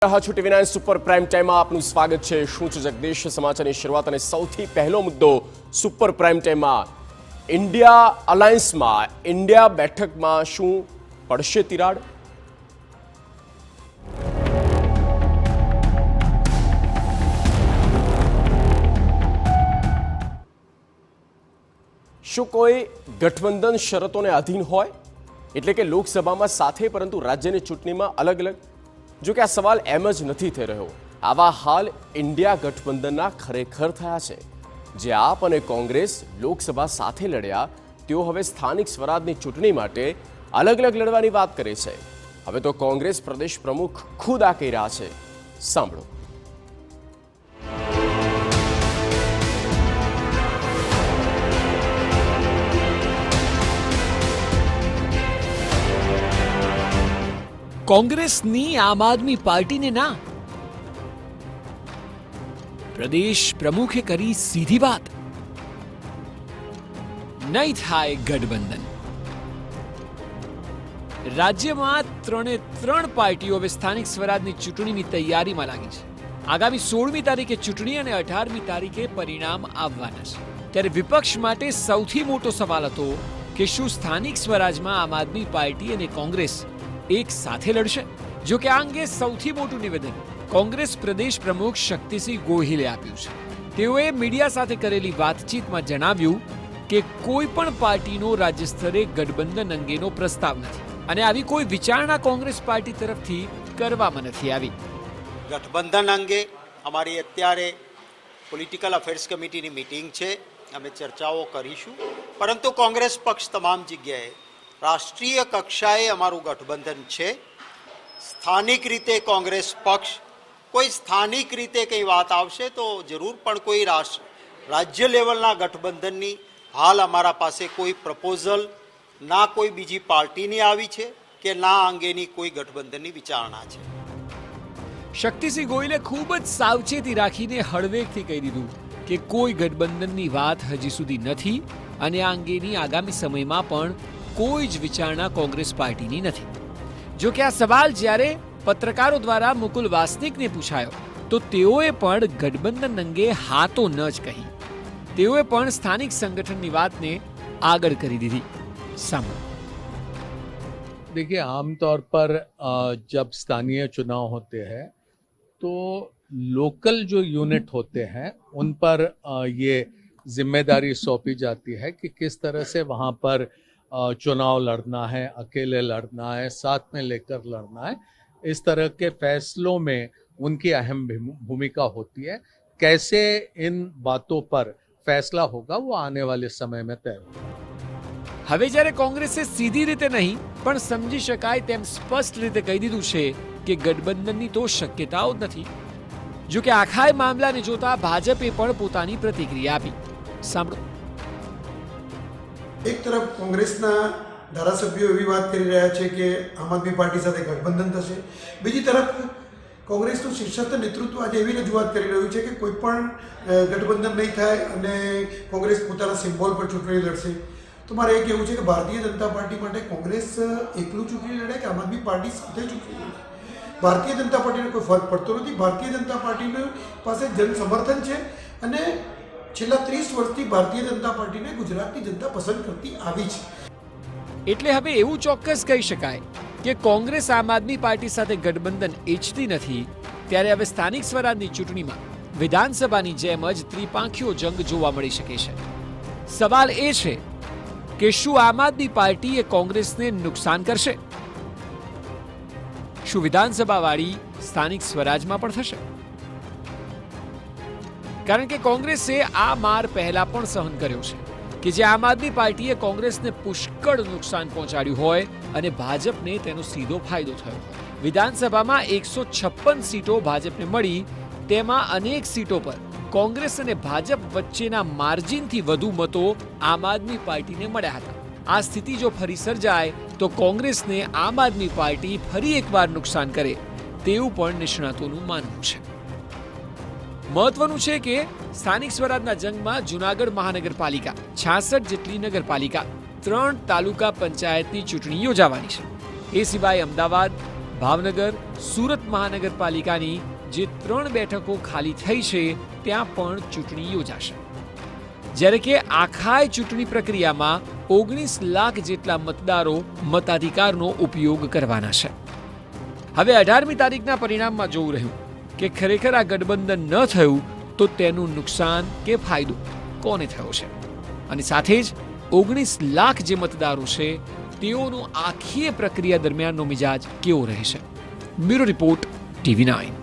ટીવી9 super prime ટાઈમમાં આપનું સ્વાગત છે। શું છે જગદીશ? સમાચારની શરૂઆત અને સૌથી પહેલો મુદ્દો સુપર પ્રાઇમ ટાઈમમાં ઇન્ડિયા અલાયન્સમાં ઇન્ડિયા બેઠકમાં શું પડશે તિરાડ? શું કોઈ ગઠબંધન શરતોને આધીન હોય, એટલે કે લોકસભામાં સાથે પરંતુ રાજ્યની ચૂંટણીમાં અલગ અલગ? જો કે આ સવાલ એમ જ નથી થઈ રહ્યો। આવા હાલ ઇન્ડિયા ગઠબંધનના ખરેખર થયા છે। જે આપ અને કોંગ્રેસ લોકસભા સાથે લડ્યા, તેઓ હવે સ્થાનિક સ્વરાજની ચૂંટણી માટે અલગ અલગ લડવાની વાત કરે છે। હવે તો કોંગ્રેસ પ્રદેશ પ્રમુખ ખુદ આ કહી રહ્યા છે। સાંભળો। કોંગ્રેસની આમ આદમી પાર્ટીને ના, પ્રદેશ પ્રમુખે કરી સીધી વાત, નહીં થાય ગઠબંધન। રાજ્યમાં ત્રણ પાર્ટીઓ હવે સ્થાનિક સ્વરાજની ચૂંટણીની તૈયારીમાં લાગી છે। આગામી 16મી તારીખે ચૂંટણી અને 18મી તારીખે પરિણામ આવવાના છે। ત્યારે વિપક્ષ માટે સૌથી મોટો સવાલ હતો કે શું સ્થાનિક સ્વરાજમાં આમ આદમી પાર્ટી અને કોંગ્રેસ એક સાથે લડશે? જો કે આ અંગે સૌથી મોટું નિવેદન કોંગ્રેસ પ્રદેશ પ્રમુખ શક્તિસિંહ ગોહિલે આપ્યું છે। તેઓએ મીડિયા સાથે કરેલી વાતચીતમાં જણાવ્યું કે કોઈ પણ પાર્ટીનો રાજ્ય સ્તરે ગઠબંધન અંગેનો પ્રસ્તાવ નથી અને આવી કોઈ વિચારણા કોંગ્રેસ પાર્ટી તરફથી કરવામાં નથી આવી। ગઠબંધન અંગે અમારી અત્યારે પોલિટિકલ અફેર્સ કમિટીની મીટિંગ છે, અમે ચર્ચાઓ કરીશું, પરંતુ કોંગ્રેસ પક્ષ તમામ જગ્યાએ રાષ્ટ્રીય કક્ષાએ અમારું ગઠબંધન છે। સ્થાનિક રીતે કોંગ્રેસ પક્ષ કોઈ સ્થાનિક રીતે કંઈ વાત આવશે તો જરૂર, પણ કોઈ રાજ્ય લેવલના ગઠબંધનની હાલ અમારા પાસે કોઈ પ્રપોઝલ ના કોઈ બીજી પાર્ટીની આવી છે કે ના અંગેની કોઈ ગઠબંધનની વિચારણા છે। શક્તિસિંહ ગોહિલે ખૂબ જ સાવચેતી રાખીને હળવેકથી કહી દીધું કે કોઈ ગઠબંધનની વાત હજી સુધી નથી અને આ અંગેની આગામી સમયમાં પણ કોઈ જ વિચારણા કોંગ્રેસ પાર્ટીની નથી। જો કે આ સવાલ જ્યારે પત્રકારો દ્વારા મુકુલ વાસનિકને પૂછાયો તો તેઓએ પણ ગઠબંધન અંગે હા તો ન જ કહી। તેઓએ પણ સ્થાનિક સંગઠનની વાતને આગળ કરી દીધી। સાંભળો। देखिए, आमतौर पर जब स्थानीय चुनाव होते हैं तो लोकल जो यूनिट होते हैं उन पर ये जिम्मेदारी सौंपी जाती है कि किस तरह से वहाँ पर चुनाव लड़ना है, अकेले लड़ना है, साथ में लेकर लड़ना है। इस तरह के फैसलों में उनकी अहम भूमिका होती है। कैसे इन बातों पर फैसला होगा वो आने वाले समय में तय होगा। હવે જ્યારે કોંગ્રેસે સીધી રીતે નહીં પણ સમજી શકાય તેમ સ્પષ્ટ રીતે કહી દીધું છે કે ગઠબંધનની તો શક્યતાઓ જ નથી। જો કે આખા મામલાને જોતા ભાજપે પણ પોતાની પ્રતિક્રિયા આપી। સાંભળો। એક તરફ કોંગ્રેસના ધારાસભ્યો એવી વાત કરી રહ્યા છે કે આમ આદમી પાર્ટી સાથે ગઠબંધન થશે, બીજી તરફ કોંગ્રેસનું શીર્ષસ્થ નેતૃત્વ આજે એવી રજૂઆત કરી રહ્યું છે કે કોઈ પણ ગઠબંધન નહીં થાય અને કોંગ્રેસ પોતાના સિમ્બોલ પર ચૂંટણી લડશે। તો મારે એ કહેવું છે કે ભારતીય જનતા પાર્ટી માટે કોંગ્રેસ એકલું ચૂંટણી લડે કે આમ આદમી પાર્ટી સાથે ચૂંટણી લડે, ભારતીય જનતા પાર્ટીને કોઈ ફરક પડતો નથી। ભારતીય જનતા પાર્ટીની પાસે જન સમર્થન છે અને છેલ્લા 30 વર્ષથી ભારતીય જનતા પાર્ટીને ગુજરાતની જનતા પસંદ કરતી આવી છે। એટલે હવે એવું ચોક્કસ કહી શકાય કે કોંગ્રેસ આમ આદમી પાર્ટી સાથે ગઠબંધન ઈચ્છતી નથી। ત્યારે હવે સ્થાનિક સ્વરાજની ચૂંટણીમાં વિધાનસભાની જેમ જ ત્રિપાંખીયો જંગ જોવા મળી શકે છે। સવાલ એ છે કે શું આમ આદમી પાર્ટી એ કોંગ્રેસને નુકસાન કરશે? શું વિધાનસભાવાળી સ્થાનિક સ્વરાજમાં પણ થશે? કારણ કે કોંગ્રેસે આ માર પહેલા પણ સહન કર્યો છે કે જે આમ આદમી પાર્ટીએ કોંગ્રેસને પુષ્કળ નુકસાન પહોંચાડ્યું હોય અને ભાજપને તેનો સીધો ફાયદો થયો। વિધાનસભામાં 156 સીટો ભાજપને મળી, તેમાં અનેક સીટો પર કોંગ્રેસ અને ભાજપ વચ્ચેના માર્જિનથી વધુ મતો આમ આદમી પાર્ટીને મળ્યા હતા। આ સ્થિતિ જો ફરી સર્જાય તો કોંગ્રેસને આમ આદમી પાર્ટી ફરી એકવાર નુકસાન કરે તેવું પણ નિષ્ણાતોનું માનવું છે। મહત્વનું છે કે સ્થાનિક સ્વરાજના જંગમાં જૂનાગઢ મહાનગરપાલિકા, 66 જેટલી નગરપાલિકા, 3 તાલુકા પંચાયતની ચૂંટણી યોજાવાની છે। એ સિવાય અમદાવાદ, ભાવનગર, સુરત મહાનગરપાલિકાની જે 3 બેઠકો ખાલી થઈ છે ત્યાં પણ ચૂંટણી યોજાશે, જ્યારે કે આખાય ચૂંટણી પ્રક્રિયામાં 19 લાખ જેટલા મતદારો મતાધિકારનો ઉપયોગ કરવાના છે. હવે 18મી તારીખના પરિણામમાં જોવું રહ્યું કે ખરેખર આ ગઠબંધન ન થયું તો તેનું નુકસાન કે ફાયદો કોને થયો છે, અને સાથે જ 19 લાખ જે મતદારો છે તેઓનો આખી પ્રક્રિયા દરમિયાનનો મિજાજ કેવો રહેશે. Bureau report, TV9.